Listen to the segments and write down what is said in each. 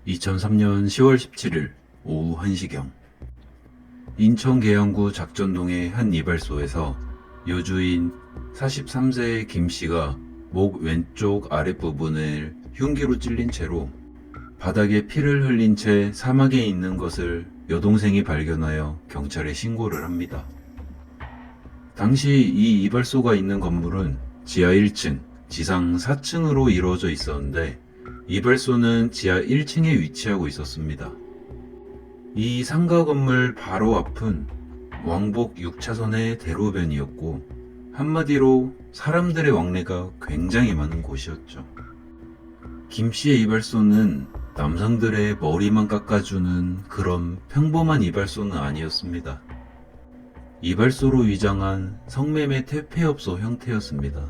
2003년 10월 17일 오후 1시경 인천 계양구 작전동의 한 이발소에서 여주인 43세의 김씨가 목 왼쪽 아랫부분을 흉기로 찔린 채로 바닥에 피를 흘린 채 사막에 있는 것을 여동생이 발견하여 경찰에 신고를 합니다. 당시 이 이발소가 있는 건물은 지하 1층, 지상 4층으로 이루어져 있었는데 이발소는 지하 1층에 위치하고 있었습니다. 이 상가 건물 바로 앞은 왕복 6차선의 대로변이었고 한마디로 사람들의 왕래가 굉장히 많은 곳이었죠. 김씨의 이발소는 남성들의 머리만 깎아주는 그런 평범한 이발소는 아니었습니다. 이발소로 위장한 성매매 퇴폐업소 형태였습니다.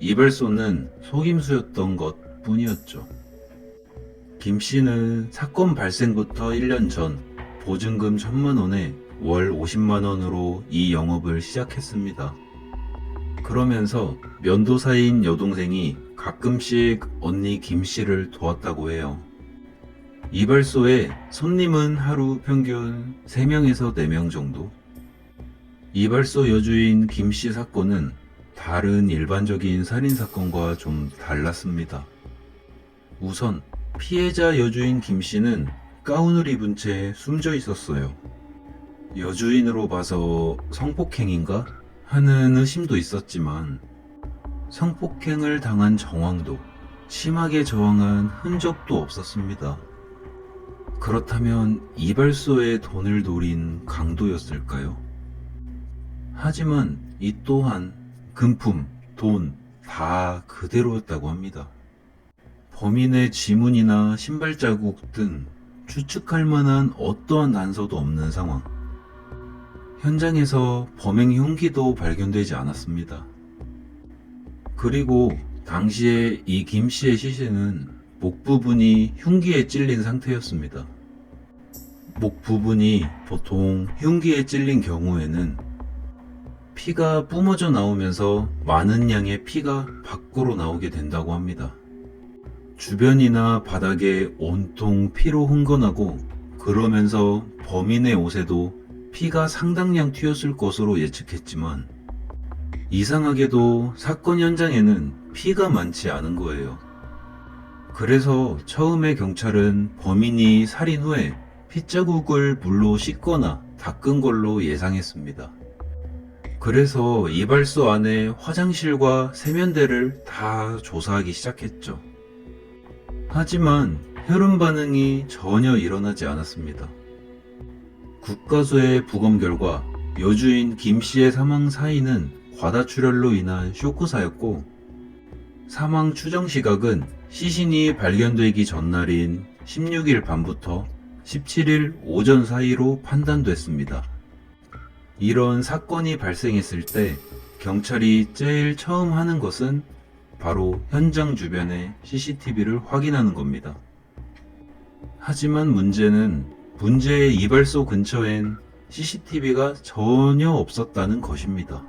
이발소는 속임수였던 것 뿐이었죠. 김씨는 사건 발생부터 1년 전 보증금 1,000만원에 월 50만원으로 이 영업을 시작했습니다. 그러면서 면도사인 여동생이 가끔씩 언니 김씨를 도왔다고 해요. 이발소에 손님은 하루 평균 3명에서 4명 정도. 이발소 여주인 김씨 사건은 다른 일반적인 살인사건과 좀 달랐습니다. 우선 피해자 여주인 김씨는 가운을 입은 채 숨져 있었어요. 여주인으로 봐서 성폭행인가 하는 의심도 있었지만 성폭행을 당한 정황도 심하게 저항한 흔적도 없었습니다. 그렇다면 이발소에 돈을 노린 강도였을까요? 하지만 이 또한 금품, 돈 다 그대로였다고 합니다. 범인의 지문이나 신발 자국 등 추측할 만한 어떠한 단서도 없는 상황. 현장에서 범행 흉기도 발견되지 않았습니다. 그리고 당시에 이 김씨의 시신은 목 부분이 흉기에 찔린 상태였습니다. 목 부분이 보통 흉기에 찔린 경우에는 피가 뿜어져 나오면서 많은 양의 피가 밖으로 나오게 된다고 합니다. 주변이나 바닥에 온통 피로 흥건하고 그러면서 범인의 옷에도 피가 상당량 튀었을 것으로 예측했지만 이상하게도 사건 현장에는 피가 많지 않은 거예요. 그래서 처음에 경찰은 범인이 살인 후에 핏자국을 물로 씻거나 닦은 걸로 예상했습니다. 그래서 이발소 안에 화장실과 세면대를 다 조사하기 시작했죠. 하지만 혈흔 반응이 전혀 일어나지 않았습니다. 국가수의 부검 결과 여주인 김씨의 사망 사인은 과다출혈로 인한 쇼크사였고 사망 추정 시각은 시신이 발견되기 전날인 16일 밤부터 17일 오전 사이로 판단됐습니다. 이런 사건이 발생했을 때 경찰이 제일 처음 하는 것은 바로 현장 주변의 CCTV를 확인하는 겁니다. 하지만 문제의 이발소 근처엔 CCTV가 전혀 없었다는 것입니다.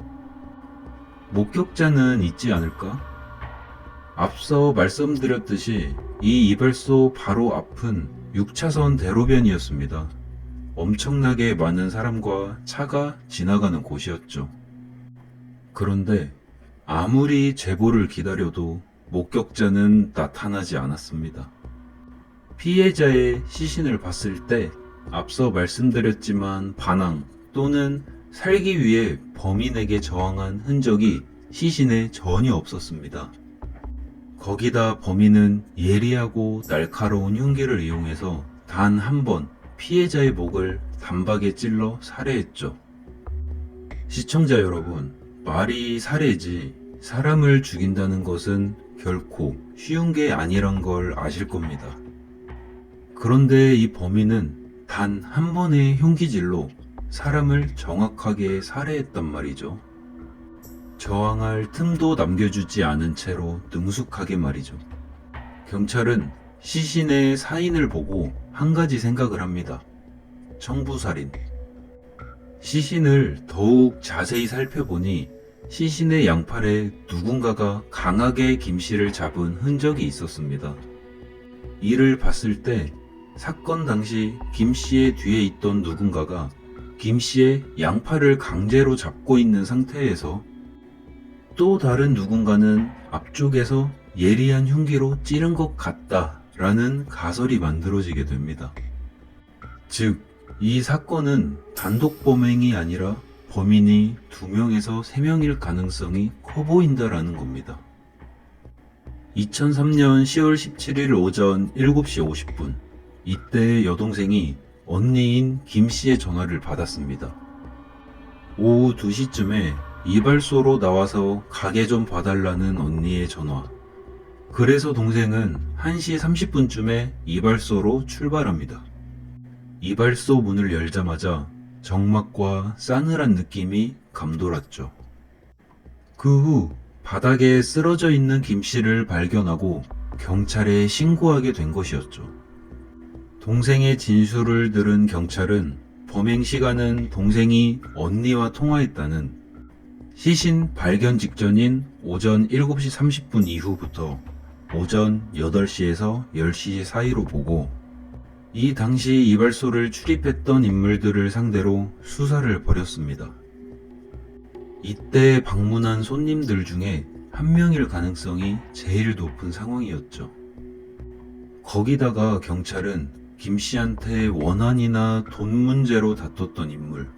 목격자는 있지 않을까? 앞서 말씀드렸듯이 이 이발소 바로 앞은 6차선 대로변이었습니다. 엄청나게 많은 사람과 차가 지나가는 곳이었죠. 그런데 아무리 제보를 기다려도 목격자는 나타나지 않았습니다. 피해자의 시신을 봤을 때 앞서 말씀드렸지만 반항 또는 살기 위해 범인에게 저항한 흔적이 시신에 전혀 없었습니다. 거기다 범인은 예리하고 날카로운 흉기를 이용해서 단 한 번 피해자의 목을 단박에 찔러 살해했죠. 시청자 여러분, 말이 살해지 사람을 죽인다는 것은 결코 쉬운 게 아니란 걸 아실 겁니다. 그런데 이 범인은 단 한 번의 흉기질로 사람을 정확하게 살해했단 말이죠. 저항할 틈도 남겨주지 않은 채로 능숙하게 말이죠. 경찰은 시신의 사인을 보고 한 가지 생각을 합니다. 청부살인. 시신을 더욱 자세히 살펴보니 시신의 양팔에 누군가가 강하게 김씨를 잡은 흔적이 있었습니다. 이를 봤을 때 사건 당시 김 씨의 뒤에 있던 누군가가 김 씨의 양팔을 강제로 잡고 있는 상태에서 또 다른 누군가는 앞쪽에서 예리한 흉기로 찌른 것 같다라는 가설이 만들어지게 됩니다. 즉, 이 사건은 단독 범행이 아니라 범인이 2명에서 3명일 가능성이 커 보인다라는 겁니다. 2003년 10월 17일 오전 7시 50분, 이때 여동생이 언니인 김 씨의 전화를 받았습니다. 오후 2시쯤에 이발소로 나와서 가게 좀 봐달라는 언니의 전화. 그래서 동생은 1시 30분쯤에 이발소로 출발합니다. 이발소 문을 열자마자 적막과 싸늘한 느낌이 감돌았죠. 그 후 바닥에 쓰러져 있는 김 씨를 발견하고 경찰에 신고하게 된 것이었죠. 동생의 진술을 들은 경찰은 범행 시간은 동생이 언니와 통화했다는 시신 발견 직전인 오전 7시 30분 이후부터 오전 8시에서 10시 사이로 보고, 이 당시 이발소를 출입했던 인물들을 상대로 수사를 벌였습니다. 이때 방문한 손님들 중에 한 명일 가능성이 제일 높은 상황이었죠. 거기다가 경찰은 김 씨한테 원한이나 돈 문제로 다퉜던 인물,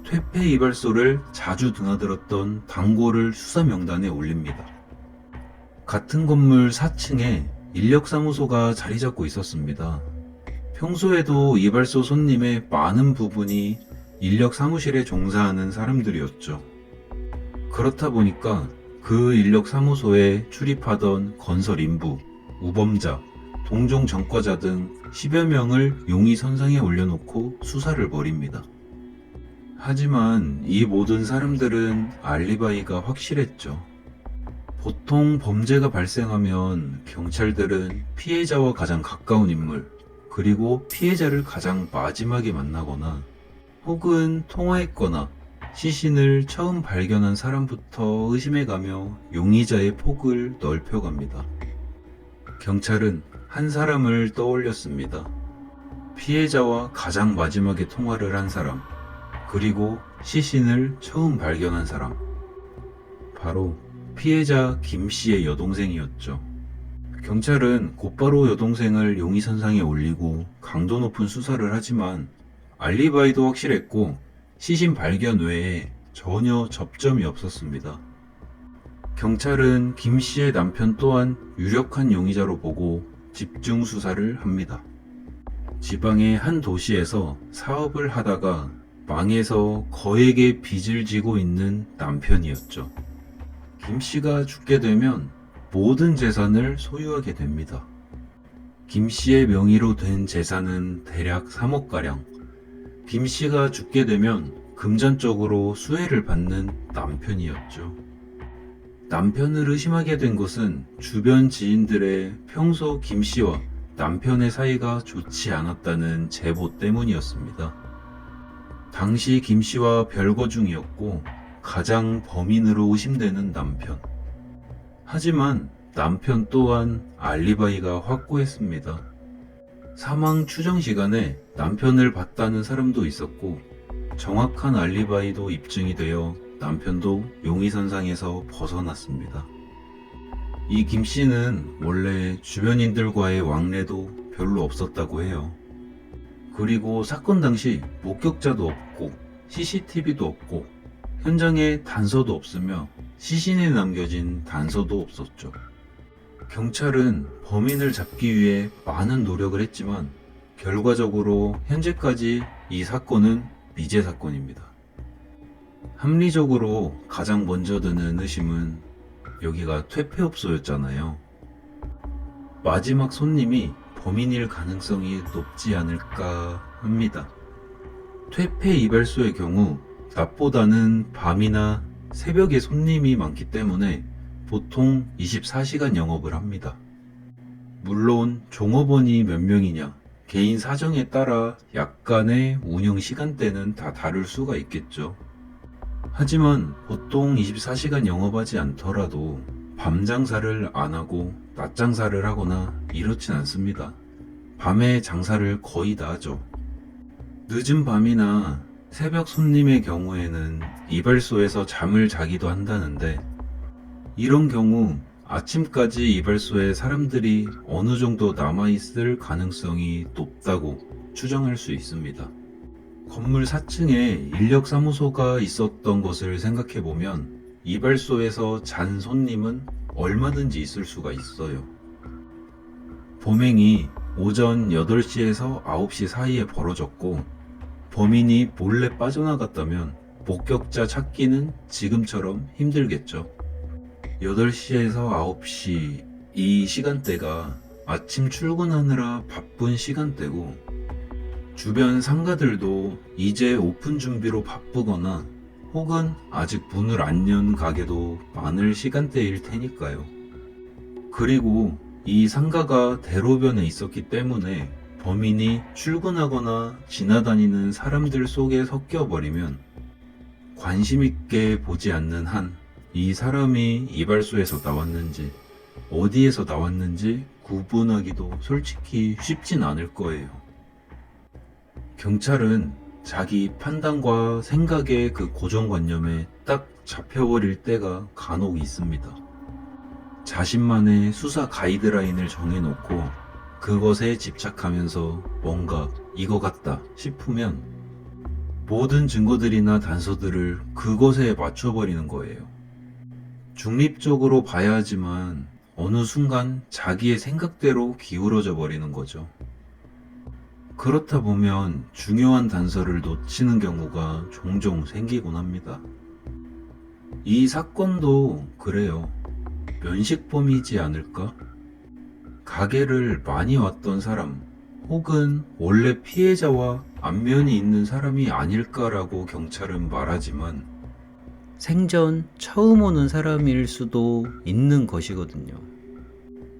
퇴폐 이발소를 자주 드나들었던 단골을 수사 명단에 올립니다. 같은 건물 4층에 인력사무소가 자리 잡고 있었습니다. 평소에도 이발소 손님의 많은 부분이 인력사무실에 종사하는 사람들이었죠. 그렇다 보니까 그 인력사무소에 출입하던 건설 인부, 우범자, 동종 전과자 등 10여 명을 용의선상에 올려놓고 수사를 벌입니다. 하지만 이 모든 사람들은 알리바이가 확실했죠. 보통 범죄가 발생하면 경찰들은 피해자와 가장 가까운 인물, 그리고 피해자를 가장 마지막에 만나거나 혹은 통화했거나 시신을 처음 발견한 사람부터 의심해가며 용의자의 폭을 넓혀갑니다. 경찰은 한 사람을 떠올렸습니다. 피해자와 가장 마지막에 통화를 한 사람, 그리고 시신을 처음 발견한 사람. 바로 피해자 김 씨의 여동생이었죠. 경찰은 곧바로 여동생을 용의선상에 올리고 강도 높은 수사를 하지만 알리바이도 확실했고 시신 발견 외에 전혀 접점이 없었습니다. 경찰은 김 씨의 남편 또한 유력한 용의자로 보고 집중 수사를 합니다. 지방의 한 도시에서 사업을 하다가 망해서 거액의 빚을 지고 있는 남편이었죠. 김 씨가 죽게 되면 모든 재산을 소유하게 됩니다. 김 씨의 명의로 된 재산은 대략 3억가량. 김 씨가 죽게 되면 금전적으로 수혜를 받는 남편이었죠. 남편을 의심하게 된 것은 주변 지인들의 평소 김 씨와 남편의 사이가 좋지 않았다는 제보 때문이었습니다. 당시 김 씨와 별거 중이었고 가장 범인으로 의심되는 남편. 하지만 남편 또한 알리바이가 확고했습니다. 사망 추정 시간에 남편을 봤다는 사람도 있었고 정확한 알리바이도 입증이 되어 남편도 용의선상에서 벗어났습니다. 이 김 씨는 원래 주변인들과의 왕래도 별로 없었다고 해요. 그리고 사건 당시 목격자도 없고 CCTV도 없고 현장에 단서도 없으며 시신에 남겨진 단서도 없었죠. 경찰은 범인을 잡기 위해 많은 노력을 했지만 결과적으로 현재까지 이 사건은 미제 사건입니다. 합리적으로 가장 먼저 드는 의심은 여기가 퇴폐업소였잖아요. 마지막 손님이 범인일 가능성이 높지 않을까 합니다. 퇴폐 이발소의 경우 낮보다는 밤이나 새벽에 손님이 많기 때문에 보통 24시간 영업을 합니다. 물론 종업원이 몇 명이냐, 개인 사정에 따라 약간의 운영 시간대는 다 다를 수가 있겠죠. 하지만 보통 24시간 영업하지 않더라도 밤 장사를 안 하고 낮 장사를 하거나 이렇진 않습니다. 밤에 장사를 거의 다 하죠. 늦은 밤이나 새벽 손님의 경우에는 이발소에서 잠을 자기도 한다는데, 이런 경우 아침까지 이발소에 사람들이 어느 정도 남아있을 가능성이 높다고 추정할 수 있습니다. 건물 4층에 인력사무소가 있었던 것을 생각해보면 이발소에서 잔 손님은 얼마든지 있을 수가 있어요. 범행이 오전 8시에서 9시 사이에 벌어졌고, 범인이 몰래 빠져나갔다면 목격자 찾기는 지금처럼 힘들겠죠. 8시에서 9시, 이 시간대가 아침 출근하느라 바쁜 시간대고, 주변 상가들도 이제 오픈 준비로 바쁘거나 혹은 아직 문을 안 연 가게도 많을 시간대일 테니까요. 그리고 이 상가가 대로변에 있었기 때문에 범인이 출근하거나 지나다니는 사람들 속에 섞여버리면 관심 있게 보지 않는 한 이 사람이 이발소에서 나왔는지 어디에서 나왔는지 구분하기도 솔직히 쉽진 않을 거예요. 경찰은 자기 판단과 생각의 그 고정관념에 딱 잡혀버릴 때가 간혹 있습니다. 자신만의 수사 가이드라인을 정해놓고 그것에 집착하면서 뭔가 이거 같다 싶으면 모든 증거들이나 단서들을 그것에 맞춰버리는 거예요. 중립적으로 봐야 하지만 어느 순간 자기의 생각대로 기울어져 버리는 거죠. 그렇다 보면 중요한 단서를 놓치는 경우가 종종 생기곤 합니다. 이 사건도 그래요. 면식범이지 않을까? 가게를 많이 왔던 사람, 혹은 원래 피해자와 안면이 있는 사람이 아닐까라고 경찰은 말하지만 생전 처음 오는 사람일 수도 있는 것이거든요.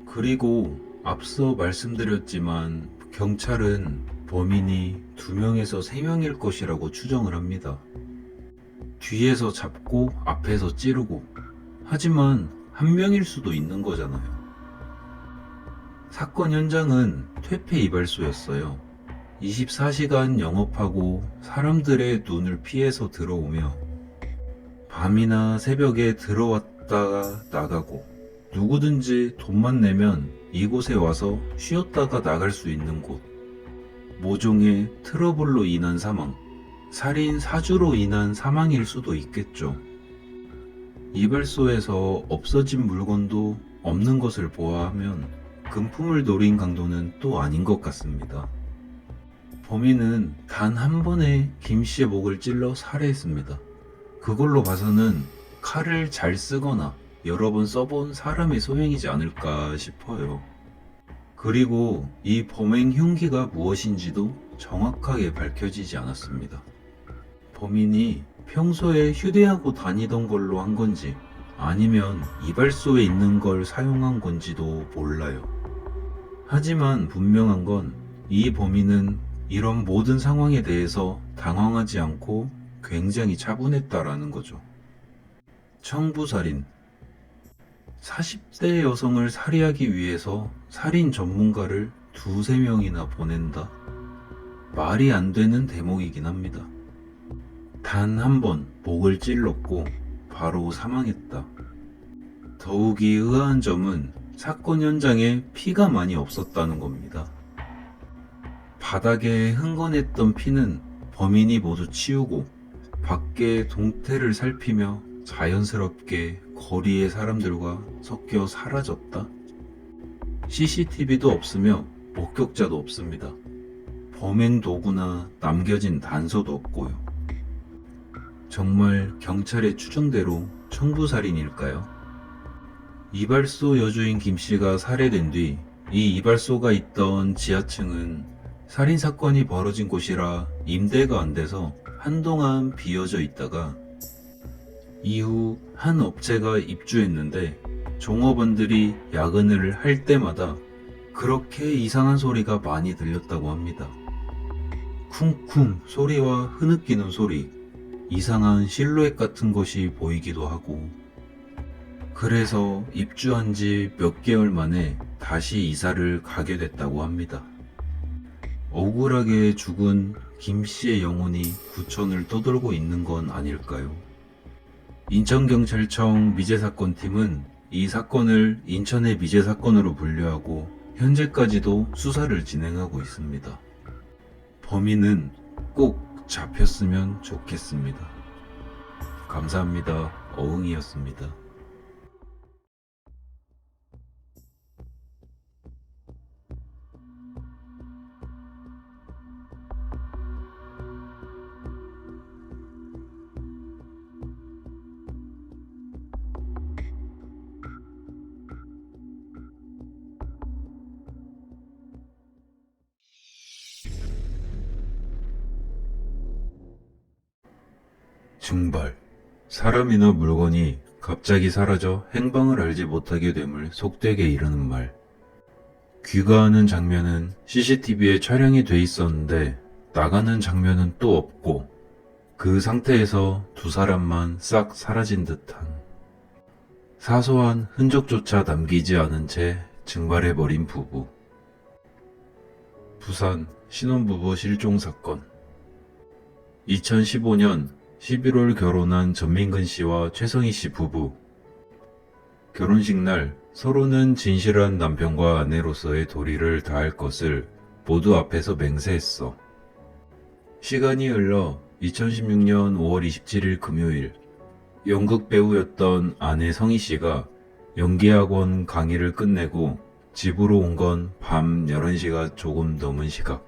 그리고 앞서 말씀드렸지만 경찰은 범인이 2명에서 3명일 것이라고 추정을 합니다. 뒤에서 잡고 앞에서 찌르고, 하지만 1명일 수도 있는 거잖아요. 사건 현장은 퇴폐 이발소였어요. 24시간 영업하고 사람들의 눈을 피해서 들어오며 밤이나 새벽에 들어왔다가 나가고 누구든지 돈만 내면 이곳에 와서 쉬었다가 나갈 수 있는 곳. 모종의 트러블로 인한 사망, 살인 사주로 인한 사망일 수도 있겠죠. 이발소에서 없어진 물건도 없는 것을 보아하면 금품을 노린 강도는 또 아닌 것 같습니다. 범인은 단 한 번에 김 씨의 목을 찔러 살해했습니다. 그걸로 봐서는 칼을 잘 쓰거나 여러 번 써본 사람의 소행이지 않을까 싶어요. 그리고 이 범행 흉기가 무엇인지도 정확하게 밝혀지지 않았습니다. 범인이 평소에 휴대하고 다니던 걸로 한 건지 아니면 이발소에 있는 걸 사용한 건지도 몰라요. 하지만 분명한 건 이 범인은 이런 모든 상황에 대해서 당황하지 않고 굉장히 차분했다라는 거죠. 청부살인. 40대 여성을 살해하기 위해서 살인 전문가를 2~3명이나 보낸다? 말이 안 되는 대목이긴 합니다. 단 한 번 목을 찔렀고 바로 사망했다. 더욱이 의아한 점은 사건 현장에 피가 많이 없었다는 겁니다. 바닥에 흥건했던 피는 범인이 모두 치우고 밖의 동태를 살피며 자연스럽게 거리의 사람들과 섞여 사라졌다. CCTV도 없으며 목격자도 없습니다. 범행 도구나 남겨진 단서도 없고요. 정말 경찰의 추정대로 청부살인일까요? 이발소 여주인 김씨가 살해된 뒤 이 이발소가 있던 지하층은 살인사건이 벌어진 곳이라 임대가 안 돼서 한동안 비어져 있다가 이후 한 업체가 입주했는데 종업원들이 야근을 할 때마다 그렇게 이상한 소리가 많이 들렸다고 합니다. 쿵쿵 소리와 흐느끼는 소리, 이상한 실루엣 같은 것이 보이기도 하고, 그래서 입주한 지 몇 개월 만에 다시 이사를 가게 됐다고 합니다. 억울하게 죽은 김 씨의 영혼이 구천을 떠돌고 있는 건 아닐까요? 인천경찰청 미제사건팀은 이 사건을 인천의 미제사건으로 분류하고 현재까지도 수사를 진행하고 있습니다. 범인은 꼭 잡혔으면 좋겠습니다. 감사합니다. 어흥이었습니다. 증발. 사람이나 물건이 갑자기 사라져 행방을 알지 못하게 됨을 속되게 이르는 말. 귀가하는 장면은 CCTV에 촬영이 돼 있었는데 나가는 장면은 또 없고 그 상태에서 두 사람만 싹 사라진 듯한, 사소한 흔적조차 남기지 않은 채 증발해버린 부부. 부산 신혼부부 실종 사건. 2015년 11월 결혼한 전민근 씨와 최성희 씨 부부. 결혼식 날 서로는 진실한 남편과 아내로서의 도리를 다할 것을 모두 앞에서 맹세했어. 시간이 흘러 2016년 5월 27일 금요일, 연극 배우였던 아내 성희 씨가 연기학원 강의를 끝내고 집으로 온 건 밤 11시가 조금 넘은 시각.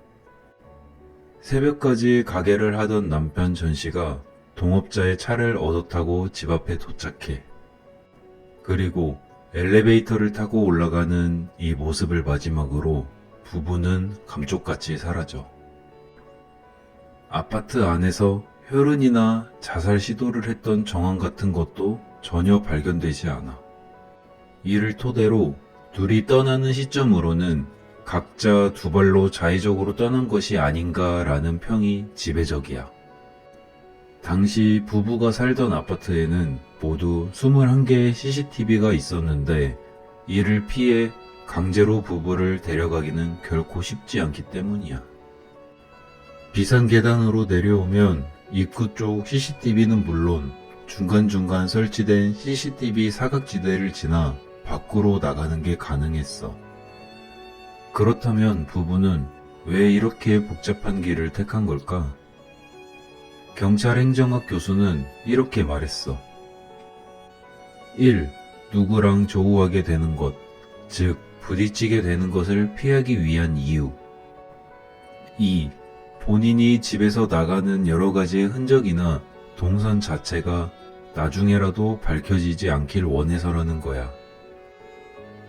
새벽까지 가게를 하던 남편 전 씨가 동업자의 차를 얻어 타고 집 앞에 도착해. 그리고 엘리베이터를 타고 올라가는 이 모습을 마지막으로 부부는 감쪽같이 사라져. 아파트 안에서 혈흔이나 자살 시도를 했던 정황 같은 것도 전혀 발견되지 않아. 이를 토대로 둘이 떠나는 시점으로는 각자 두 발로 자의적으로 떠난 것이 아닌가라는 평이 지배적이야. 당시 부부가 살던 아파트에는 모두 21개의 CCTV가 있었는데 이를 피해 강제로 부부를 데려가기는 결코 쉽지 않기 때문이야. 비상 계단으로 내려오면 입구 쪽 CCTV는 물론 중간중간 설치된 CCTV 사각지대를 지나 밖으로 나가는 게 가능했어. 그렇다면 부부는 왜 이렇게 복잡한 길을 택한 걸까? 경찰 행정학 교수는 이렇게 말했어. 1. 누구랑 조우하게 되는 것, 즉 부딪히게 되는 것을 피하기 위한 이유. 2. 본인이 집에서 나가는 여러 가지의 흔적이나 동선 자체가 나중에라도 밝혀지지 않길 원해서라는 거야.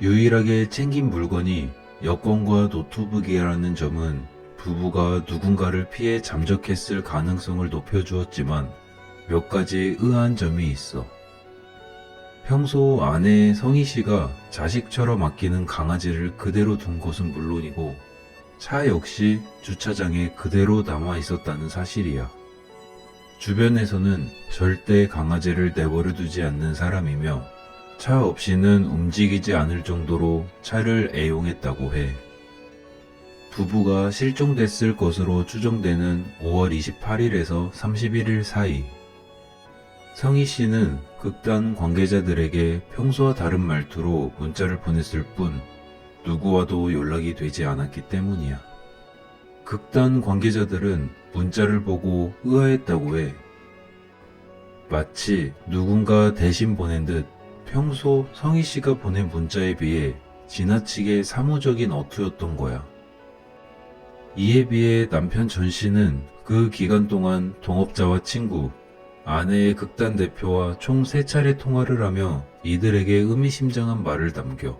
유일하게 챙긴 물건이 여권과 노트북이라는 점은 부부가 누군가를 피해 잠적했을 가능성을 높여주었지만 몇 가지 의아한 점이 있어. 평소 아내 성희 씨가 자식처럼 아끼는 강아지를 그대로 둔 것은 물론이고 차 역시 주차장에 그대로 남아 있었다는 사실이야. 주변에서는 절대 강아지를 내버려 두지 않는 사람이며 차 없이는 움직이지 않을 정도로 차를 애용했다고 해. 부부가 실종됐을 것으로 추정되는 5월 28일에서 31일 사이, 성희 씨는 극단 관계자들에게 평소와 다른 말투로 문자를 보냈을 뿐 누구와도 연락이 되지 않았기 때문이야. 극단 관계자들은 문자를 보고 의아했다고 해. 마치 누군가 대신 보낸 듯 평소 성희 씨가 보낸 문자에 비해 지나치게 사무적인 어투였던 거야. 이에 비해 남편 전 씨는 그 기간 동안 동업자와 친구, 아내의 극단 대표와 총 3차례 통화를 하며 이들에게 의미심장한 말을 남겨.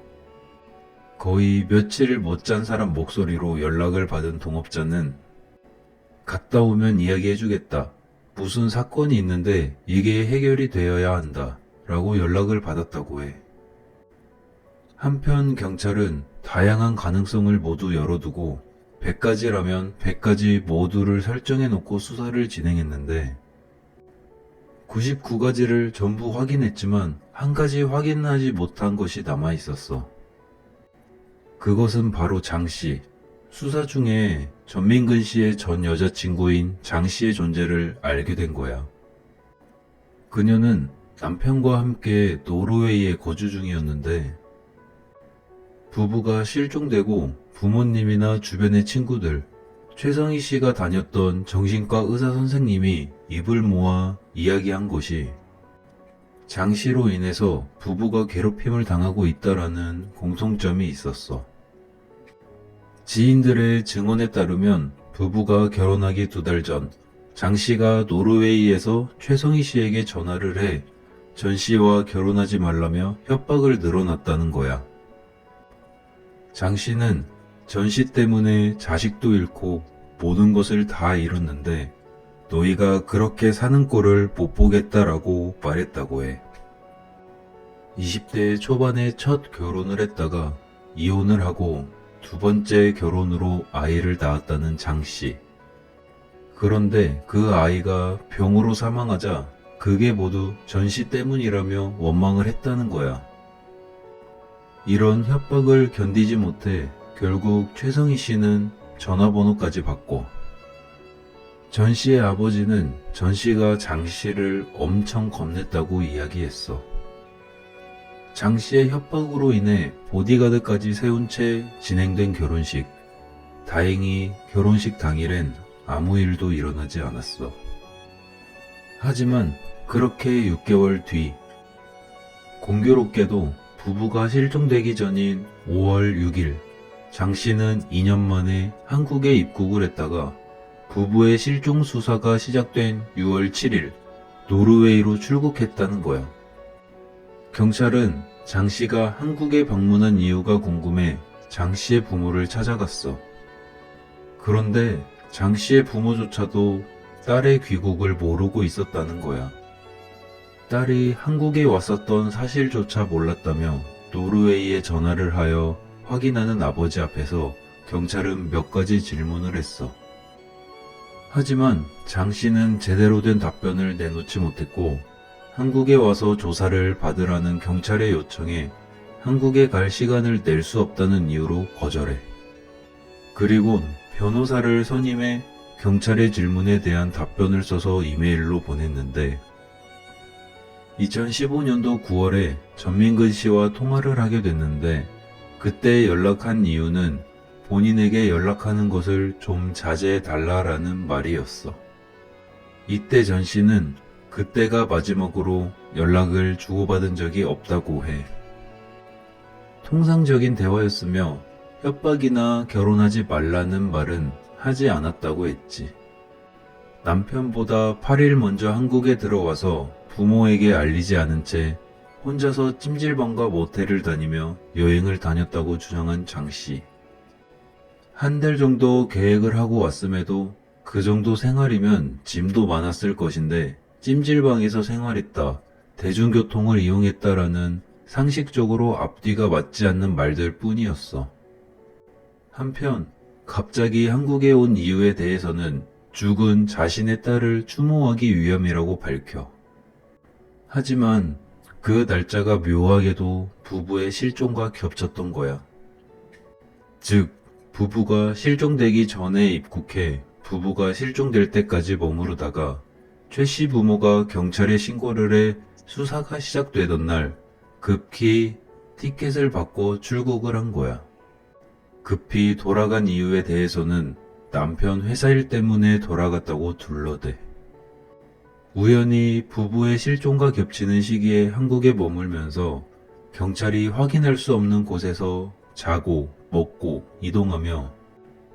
거의 며칠을 못 잔 사람 목소리로 연락을 받은 동업자는 갔다 오면 이야기해주겠다. 무슨 사건이 있는데 이게 해결이 되어야 한다. 라고 연락을 받았다고 해. 한편 경찰은 다양한 가능성을 모두 열어두고 100가지라면 100가지 모두를 설정해놓고 수사를 진행했는데 99가지를 전부 확인했지만 한 가지 확인하지 못한 것이 남아있었어. 그것은 바로 장 씨, 수사 중에 전민근 씨의 전 여자친구인 장 씨의 존재를 알게 된 거야. 그녀는 남편과 함께 노르웨이에 거주 중이었는데 부부가 실종되고 부모님이나 주변의 친구들, 최성희 씨가 다녔던 정신과 의사 선생님이 입을 모아 이야기한 것이 장 씨로 인해서 부부가 괴롭힘을 당하고 있다라는 공통점이 있었어. 지인들의 증언에 따르면 부부가 결혼하기 2달 전 장 씨가 노르웨이에서 최성희 씨에게 전화를 해 전 씨와 결혼하지 말라며 협박을 늘어놨다는 거야. 장 씨는 전 씨 때문에 자식도 잃고 모든 것을 다 잃었는데 너희가 그렇게 사는 꼴을 못 보겠다라고 말했다고 해. 20대 초반에 첫 결혼을 했다가 이혼을 하고 2번째 결혼으로 아이를 낳았다는 장 씨. 그런데 그 아이가 병으로 사망하자 그게 모두 전 씨 때문이라며 원망을 했다는 거야. 이런 협박을 견디지 못해 결국 최성희 씨는 전화번호까지 받고 전 씨의 아버지는 전 씨가 장 씨를 엄청 겁냈다고 이야기했어. 장 씨의 협박으로 인해 보디가드까지 세운 채 진행된 결혼식. 다행히 결혼식 당일엔 아무 일도 일어나지 않았어. 하지만 그렇게 6개월 뒤 공교롭게도 부부가 실종되기 전인 5월 6일 장 씨는 2년 만에 한국에 입국을 했다가 부부의 실종 수사가 시작된 6월 7일 노르웨이로 출국했다는 거야. 경찰은 장 씨가 한국에 방문한 이유가 궁금해 장 씨의 부모를 찾아갔어. 그런데 장 씨의 부모조차도 딸의 귀국을 모르고 있었다는 거야. 딸이 한국에 왔었던 사실조차 몰랐다며 노르웨이에 전화를 하여 확인하는 아버지 앞에서 경찰은 몇 가지 질문을 했어. 하지만 장 씨는 제대로 된 답변을 내놓지 못했고 한국에 와서 조사를 받으라는 경찰의 요청에 한국에 갈 시간을 낼 수 없다는 이유로 거절해. 그리곤 변호사를 선임해 경찰의 질문에 대한 답변을 써서 이메일로 보냈는데 2015년도 9월에 전민근 씨와 통화를 하게 됐는데 그때 연락한 이유는 본인에게 연락하는 것을 좀 자제해 달라라는 말이었어. 이때 전 씨는 그때가 마지막으로 연락을 주고받은 적이 없다고 해. 통상적인 대화였으며 협박이나 결혼하지 말라는 말은 하지 않았다고 했지. 남편보다 8일 먼저 한국에 들어와서 부모에게 알리지 않은 채 혼자서 찜질방과 모텔을 다니며 여행을 다녔다고 주장한 장 씨. 한 달 정도 계획을 하고 왔음에도 그 정도 생활이면 짐도 많았을 것인데 찜질방에서 생활했다, 대중교통을 이용했다라는 상식적으로 앞뒤가 맞지 않는 말들 뿐이었어. 한편 갑자기 한국에 온 이유에 대해서는 죽은 자신의 딸을 추모하기 위함이라고 밝혀. 하지만 그 날짜가 묘하게도 부부의 실종과 겹쳤던 거야. 즉, 부부가 실종되기 전에 입국해 부부가 실종될 때까지 머무르다가 최 씨 부모가 경찰에 신고를 해 수사가 시작되던 날 급히 티켓을 받고 출국을 한 거야. 급히 돌아간 이유에 대해서는 남편 회사 일 때문에 돌아갔다고 둘러대. 우연히 부부의 실종과 겹치는 시기에 한국에 머물면서 경찰이 확인할 수 없는 곳에서 자고 먹고 이동하며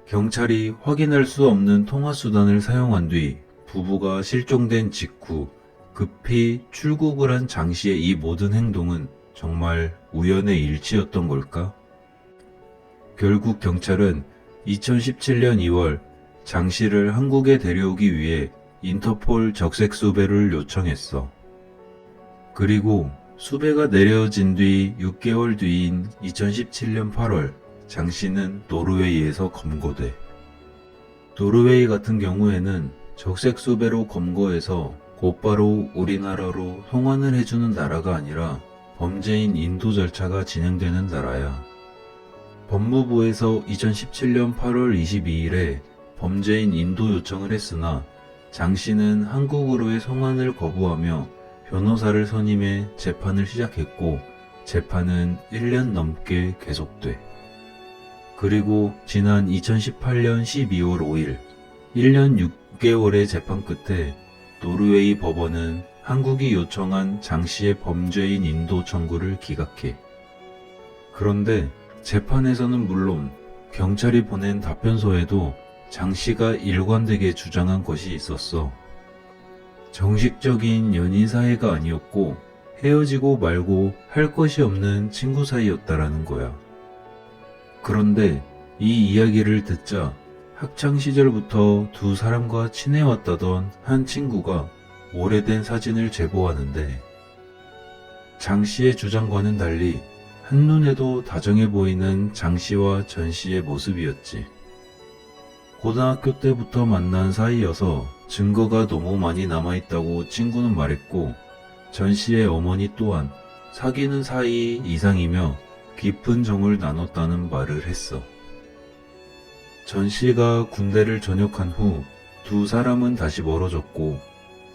경찰이 확인할 수 없는 통화수단을 사용한 뒤 부부가 실종된 직후 급히 출국을 한 장 씨의 이 모든 행동은 정말 우연의 일치였던 걸까? 결국 경찰은 2017년 2월 장 씨를 한국에 데려오기 위해 인터폴 적색 수배를 요청했어. 그리고 수배가 내려진 뒤 6개월 뒤인 2017년 8월 장 씨는 노르웨이에서 검거돼. 노르웨이 같은 경우에는 적색 수배로 검거해서 곧바로 우리나라로 송환을 해주는 나라가 아니라 범죄인 인도 절차가 진행되는 나라야. 법무부에서 2017년 8월 22일에 범죄인 인도 요청을 했으나 장 씨는 한국으로의 송환을 거부하며 변호사를 선임해 재판을 시작했고 재판은 1년 넘게 계속돼. 그리고 지난 2018년 12월 5일 1년 6개월의 재판 끝에 노르웨이 법원은 한국이 요청한 장 씨의 범죄인 인도 청구를 기각해. 그런데 재판에서는 물론 경찰이 보낸 답변서에도 장 씨가 일관되게 주장한 것이 있었어. 정식적인 연인 사이가 아니었고 헤어지고 말고 할 것이 없는 친구 사이였다라는 거야. 그런데 이 이야기를 듣자 학창 시절부터 두 사람과 친해왔다던 한 친구가 오래된 사진을 제보하는데 장 씨의 주장과는 달리 한눈에도 다정해 보이는 장 씨와 전 씨의 모습이었지. 고등학교 때부터 만난 사이여서 증거가 너무 많이 남아있다고 친구는 말했고 전 씨의 어머니 또한 사귀는 사이 이상이며 깊은 정을 나눴다는 말을 했어. 전 씨가 군대를 전역한 후 두 사람은 다시 멀어졌고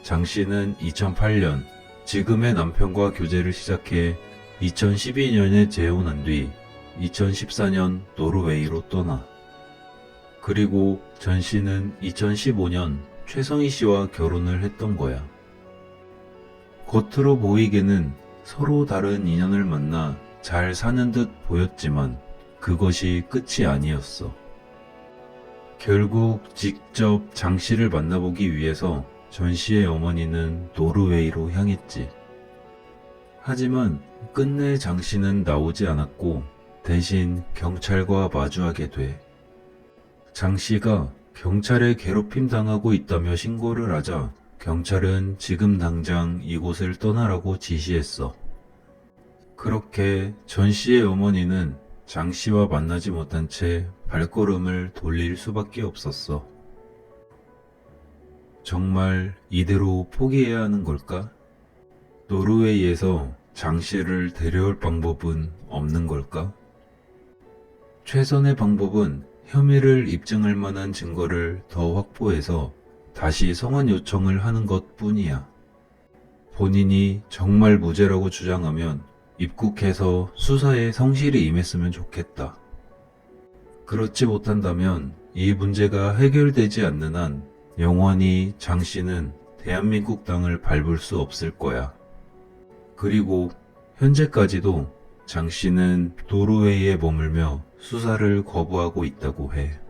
장 씨는 2008년 지금의 남편과 교제를 시작해 2012년에 재혼한 뒤 2014년 노르웨이로 떠나. 그리고 전 씨는 2015년 최성희 씨와 결혼을 했던 거야. 겉으로 보이기에는 서로 다른 인연을 만나 잘 사는 듯 보였지만 그것이 끝이 아니었어. 결국 직접 장 씨를 만나보기 위해서 전 씨의 어머니는 노르웨이로 향했지. 하지만 끝내 장 씨는 나오지 않았고 대신 경찰과 마주하게 돼. 장 씨가 경찰에 괴롭힘 당하고 있다며 신고를 하자 경찰은 지금 당장 이곳을 떠나라고 지시했어. 그렇게 전 씨의 어머니는 장 씨와 만나지 못한 채 발걸음을 돌릴 수밖에 없었어. 정말 이대로 포기해야 하는 걸까? 노르웨이에서 장 씨를 데려올 방법은 없는 걸까? 최선의 방법은 혐의를 입증할 만한 증거를 더 확보해서 다시 성환 요청을 하는 것 뿐이야. 본인이 정말 무죄라고 주장하면 입국해서 수사에 성실히 임했으면 좋겠다. 그렇지 못한다면 이 문제가 해결되지 않는 한 영원히 장 씨는 대한민국 땅을 밟을 수 없을 거야. 그리고 현재까지도 장 씨는 노르웨이에 머물며 수사를 거부하고 있다고 해.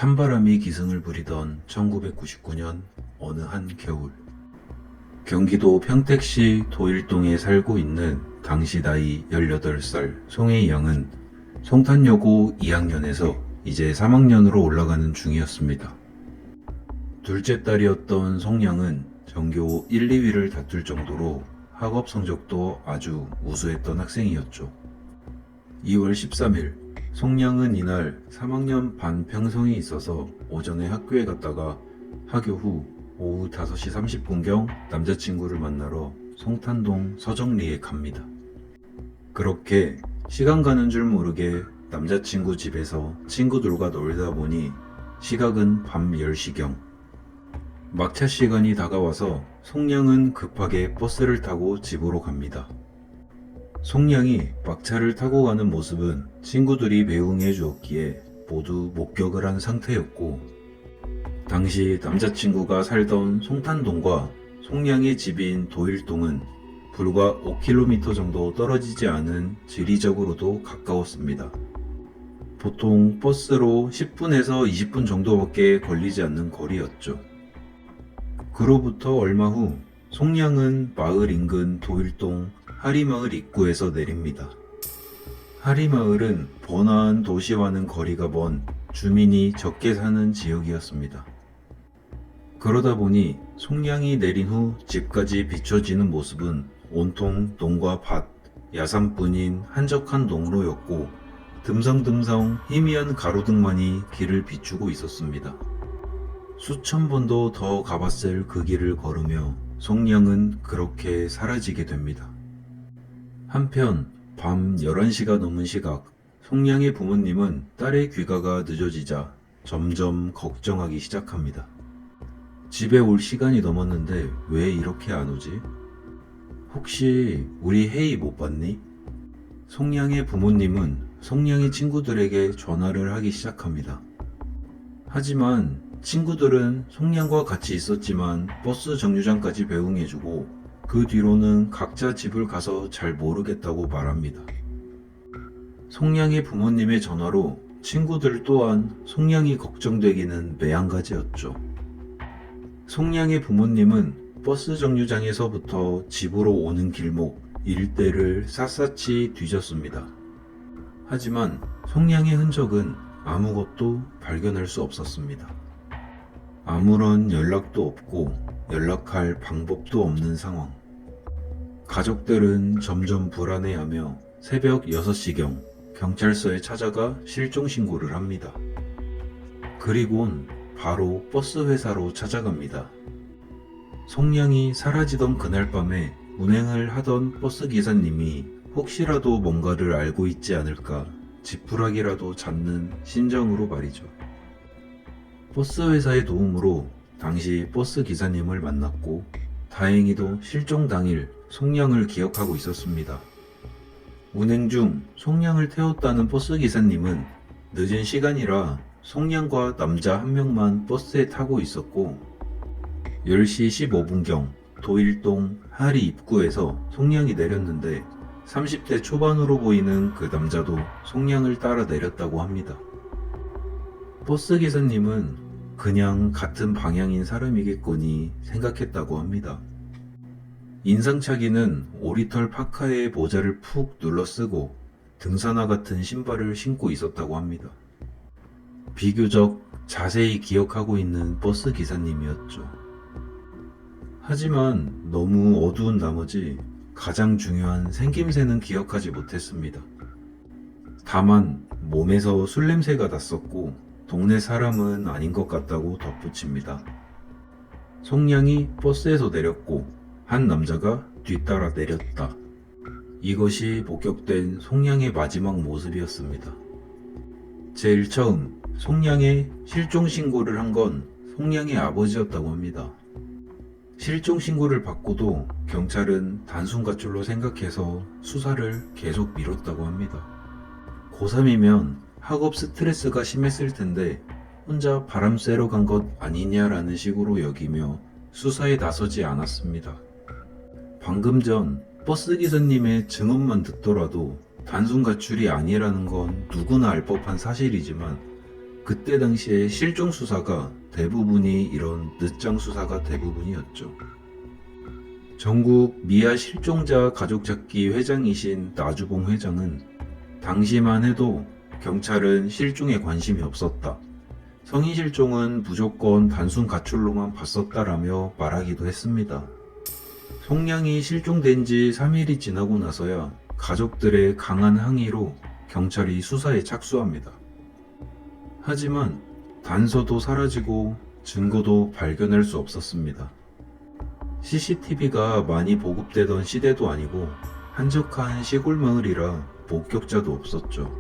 찬바람이 기승을 부리던 1999년 어느 한 겨울, 경기도 평택시 도일동에 살고 있는 당시 나이 18살 송혜이 양은 송탄여고 2학년에서 이제 3학년으로 올라가는 중이었습니다. 둘째 딸이었던 송양은 전교 1, 2위를 다툴 정도로 학업 성적도 아주 우수했던 학생이었죠. 2월 13일, 송양은 이날 3학년 반 평성이 있어서 오전에 학교에 갔다가 하교 후 오후 5시 30분경 남자친구를 만나러 송탄동 서정리에 갑니다. 그렇게 시간 가는 줄 모르게 남자친구 집에서 친구들과 놀다 보니 시각은 밤 10시경. 막차 시간이 다가와서 송양은 급하게 버스를 타고 집으로 갑니다. 송양이 막차를 타고 가는 모습은 친구들이 배웅해 주었기에 모두 목격을 한 상태였고, 당시 남자친구가 살던 송탄동과 송양의 집인 도일동은 불과 5km 정도 떨어지지 않은 지리적으로도 가까웠습니다. 보통 버스로 10분에서 20분 정도밖에 걸리지 않는 거리였죠. 그로부터 얼마 후 송양은 마을 인근 도일동 하리마을 입구에서 내립니다. 하리마을은 번화한 도시와는 거리가 먼 주민이 적게 사는 지역이었습니다. 그러다 보니 송양이 내린 후 집까지 비춰지는 모습은 온통 농과 밭, 야산뿐인 한적한 농로였고, 듬성듬성 희미한 가로등만이 길을 비추고 있었습니다. 수천 번도 더 가봤을 그 길을 걸으며 송량은 그렇게 사라지게 됩니다. 한편 밤 11시가 넘은 시각, 송량의 부모님은 딸의 귀가가 늦어지자 점점 걱정하기 시작합니다. 집에 올 시간이 넘었는데 왜 이렇게 안 오지? 혹시 우리 혜희 못 봤니? 송량의 부모님은 송량의 친구들에게 전화를 하기 시작합니다. 하지만 친구들은 송량과 같이 있었지만 버스 정류장까지 배웅해주고 그 뒤로는 각자 집을 가서 잘 모르겠다고 말합니다. 송량의 부모님의 전화로 친구들 또한 송량이 걱정되기는 매한가지였죠. 송량의 부모님은 버스 정류장에서부터 집으로 오는 길목 일대를 샅샅이 뒤졌습니다. 하지만 송량의 흔적은 아무것도 발견할 수 없었습니다. 아무런 연락도 없고 연락할 방법도 없는 상황. 가족들은 점점 불안해하며 새벽 6시경 경찰서에 찾아가 실종 신고를 합니다. 그리곤 바로 버스 회사로 찾아갑니다. 송량이 사라지던 그날 밤에 운행을 하던 버스 기사님이 혹시라도 뭔가를 알고 있지 않을까 지푸라기라도 잡는 심정으로 말이죠. 버스 회사의 도움으로 당시 버스 기사님을 만났고 다행히도 실종 당일 송량을 기억하고 있었습니다. 운행 중 송량을 태웠다는 버스 기사님은 늦은 시간이라 송량과 남자 한 명만 버스에 타고 있었고 10시 15분경 도일동 하리 입구에서 송량이 내렸는데 30대 초반으로 보이는 그 남자도 송량을 따라 내렸다고 합니다. 버스 기사님은 그냥 같은 방향인 사람이겠거니 생각했다고 합니다. 인상착의는 오리털 파카에 모자를 푹 눌러 쓰고 등산화 같은 신발을 신고 있었다고 합니다. 비교적 자세히 기억하고 있는 버스 기사님이었죠. 하지만 너무 어두운 나머지 가장 중요한 생김새는 기억하지 못했습니다. 다만 몸에서 술 냄새가 났었고 동네 사람은 아닌 것 같다고 덧붙입니다. 송량이 버스에서 내렸고 한 남자가 뒤따라 내렸다. 이것이 목격된 송량의 마지막 모습이었습니다. 제일 처음 송량의 실종 신고를 한 건 송량의 아버지였다고 합니다. 실종 신고를 받고도 경찰은 단순 가출로 생각해서 수사를 계속 미뤘다고 합니다. 고3이면 학업 스트레스가 심했을 텐데 혼자 바람 쐬러 간 것 아니냐라는 식으로 여기며 수사에 나서지 않았습니다. 방금 전 버스 기사님의 증언만 듣더라도 단순 가출이 아니라는 건 누구나 알 법한 사실이지만 그때 당시에 실종 수사가 대부분이 이런 늦장 수사가 대부분이었죠. 전국 미아 실종자 가족찾기 회장이신 나주봉 회장은 당시만 해도 경찰은 실종에 관심이 없었다. 성인 실종은 무조건 단순 가출로만 봤었다라며 말하기도 했습니다. 송량이 실종된 지 3일이 지나고 나서야 가족들의 강한 항의로 경찰이 수사에 착수합니다. 하지만 단서도 사라지고 증거도 발견할 수 없었습니다. CCTV가 많이 보급되던 시대도 아니고 한적한 시골 마을이라 목격자도 없었죠.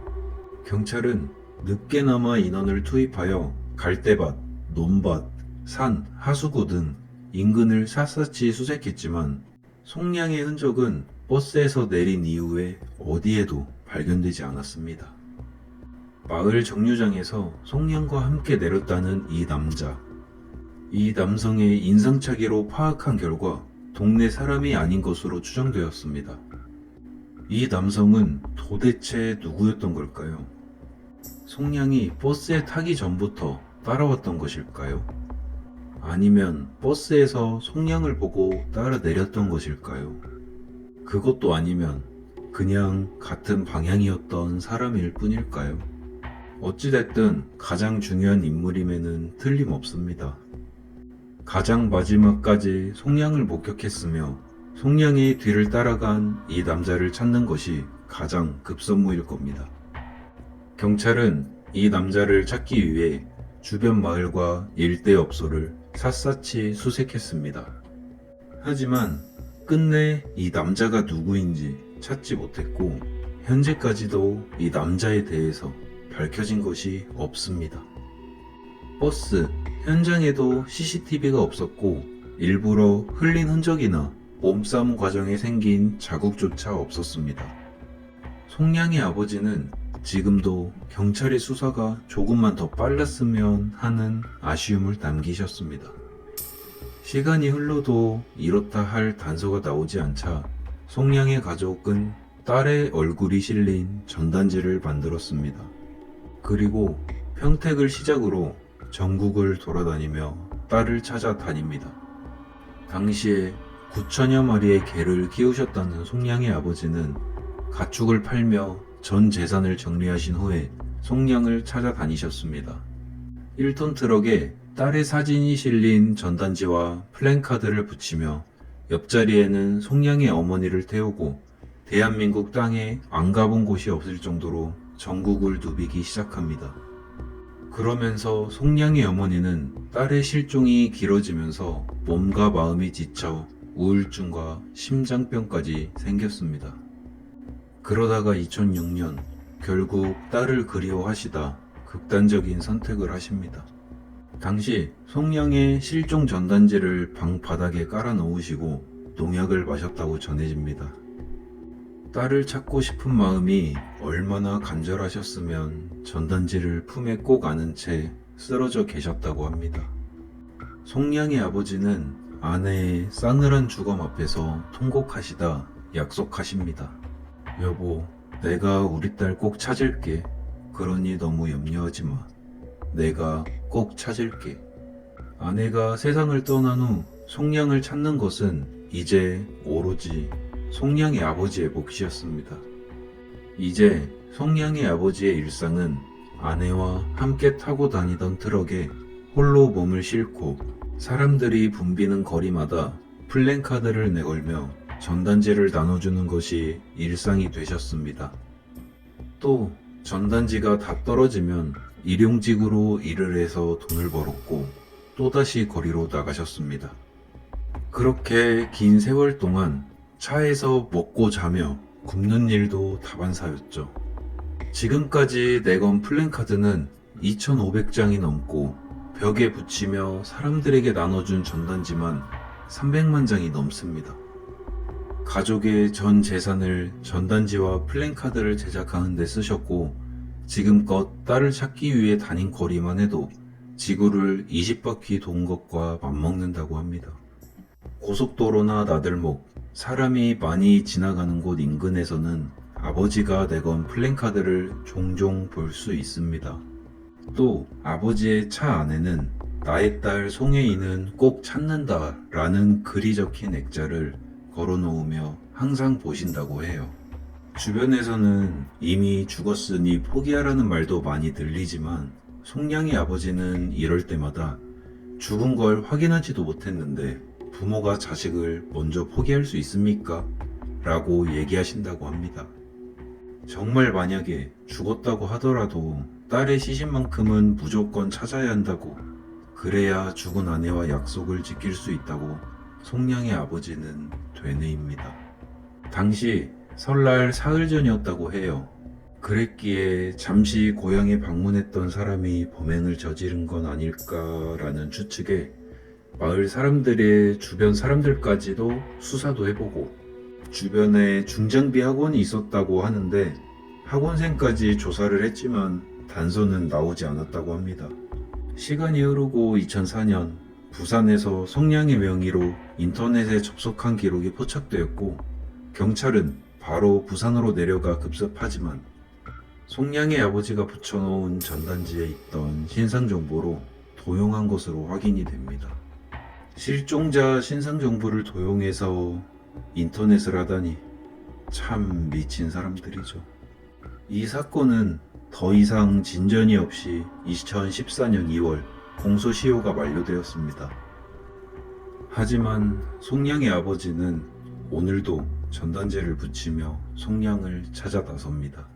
경찰은 늦게나마 인원을 투입하여 갈대밭, 논밭, 산, 하수구 등 인근을 샅샅이 수색했지만 송량의 흔적은 버스에서 내린 이후에 어디에도 발견되지 않았습니다. 마을 정류장에서 송량과 함께 내렸다는 이 남자. 이 남성의 인상착의로 파악한 결과 동네 사람이 아닌 것으로 추정되었습니다. 이 남성은 도대체 누구였던 걸까요? 송량이 버스에 타기 전부터 따라왔던 것일까요? 아니면 버스에서 송량을 보고 따라 내렸던 것일까요? 그것도 아니면 그냥 같은 방향이었던 사람일 뿐일까요? 어찌됐든 가장 중요한 인물임에는 틀림없습니다. 가장 마지막까지 송량을 목격했으며 송량의 뒤를 따라간 이 남자를 찾는 것이 가장 급선무일 겁니다. 경찰은 이 남자를 찾기 위해 주변 마을과 일대 업소를 샅샅이 수색했습니다. 하지만 끝내 이 남자가 누구인지 찾지 못했고 현재까지도 이 남자에 대해서 밝혀진 것이 없습니다. 버스 현장에도 CCTV가 없었고 일부러 흘린 흔적이나 몸싸움 과정에 생긴 자국조차 없었습니다. 송량의 아버지는 지금도 경찰의 수사가 조금만 더 빨랐으면 하는 아쉬움을 남기셨습니다. 시간이 흘러도 이렇다 할 단서가 나오지 않자 송량의 가족은 딸의 얼굴이 실린 전단지를 만들었습니다. 그리고 평택을 시작으로 전국을 돌아다니며 딸을 찾아다닙니다. 당시에 9천여 마리의 개를 키우셨다는 송량의 아버지는 가축을 팔며 전 재산을 정리하신 후에 송량을 찾아다니셨습니다. 1톤 트럭에 딸의 사진이 실린 전단지와 플랜카드를 붙이며 옆자리에는 송량의 어머니를 태우고 대한민국 땅에 안 가본 곳이 없을 정도로 전국을 누비기 시작합니다. 그러면서 송량의 어머니는 딸의 실종이 길어지면서 몸과 마음이 지쳐 우울증과 심장병까지 생겼습니다. 그러다가 2006년 결국 딸을 그리워하시다 극단적인 선택을 하십니다. 당시 송량의 실종 전단지를 방 바닥에 깔아 놓으시고 농약을 마셨다고 전해집니다. 딸을 찾고 싶은 마음이 얼마나 간절하셨으면 전단지를 품에 꼭 안은 채 쓰러져 계셨다고 합니다. 송량의 아버지는 아내의 싸늘한 주검 앞에서 통곡하시다 약속하십니다. 여보, 내가 우리 딸 꼭 찾을게. 그러니 너무 염려하지 마. 내가 꼭 찾을게. 아내가 세상을 떠난 후 송량을 찾는 것은 이제 오로지 송량의 아버지의 몫이었습니다. 이제 송량의 아버지의 일상은 아내와 함께 타고 다니던 트럭에 홀로 몸을 싣고 사람들이 붐비는 거리마다 플랜카드를 내걸며 전단지를 나눠주는 것이 일상이 되셨습니다. 또 전단지가 다 떨어지면 일용직으로 일을 해서 돈을 벌었고 또다시 거리로 나가셨습니다. 그렇게 긴 세월 동안 차에서 먹고 자며 굶는 일도 다반사였죠. 지금까지 내건 플랜카드는 2,500장이 넘고 벽에 붙이며 사람들에게 나눠준 전단지만 300만 장이 넘습니다. 가족의 전 재산을 전단지와 플랜카드를 제작하는 데 쓰셨고 지금껏 딸을 찾기 위해 다닌 거리만 해도 지구를 20바퀴 돈 것과 맞먹는다고 합니다. 고속도로나 나들목, 사람이 많이 지나가는 곳 인근에서는 아버지가 내건 플랜카드를 종종 볼 수 있습니다. 또 아버지의 차 안에는 나의 딸 송혜인은 꼭 찾는다 라는 글이 적힌 액자를 걸어놓으며 항상 보신다고 해요. 주변에서는 이미 죽었으니 포기하라는 말도 많이 들리지만 송량의 아버지는 이럴 때마다 죽은 걸 확인하지도 못했는데 부모가 자식을 먼저 포기할 수 있습니까? 라고 얘기하신다고 합니다. 정말 만약에 죽었다고 하더라도 딸의 시신만큼은 무조건 찾아야 한다고, 그래야 죽은 아내와 약속을 지킬 수 있다고 송량의 아버지는 되뇌입니다. 당시 설날 사흘 전이었다고 해요. 그랬기에 잠시 고향에 방문했던 사람이 범행을 저지른 건 아닐까라는 추측에 마을 사람들의 주변 사람들까지도 수사도 해보고 주변에 중장비 학원이 있었다고 하는데 학원생까지 조사를 했지만 단서는 나오지 않았다고 합니다. 시간이 흐르고 2004년 부산에서 송량의 명의로 인터넷에 접속한 기록이 포착되었고 경찰은 바로 부산으로 내려가 급습하지만 송량의 아버지가 붙여놓은 전단지에 있던 신상정보로 도용한 것으로 확인이 됩니다. 실종자 신상정보를 도용해서 인터넷을 하다니 참 미친 사람들이죠. 이 사건은 더 이상 진전이 없이 2014년 2월 공소시효가 만료되었습니다. 하지만 송량의 아버지는 오늘도 전단지를 붙이며 송량을 찾아 나섭니다.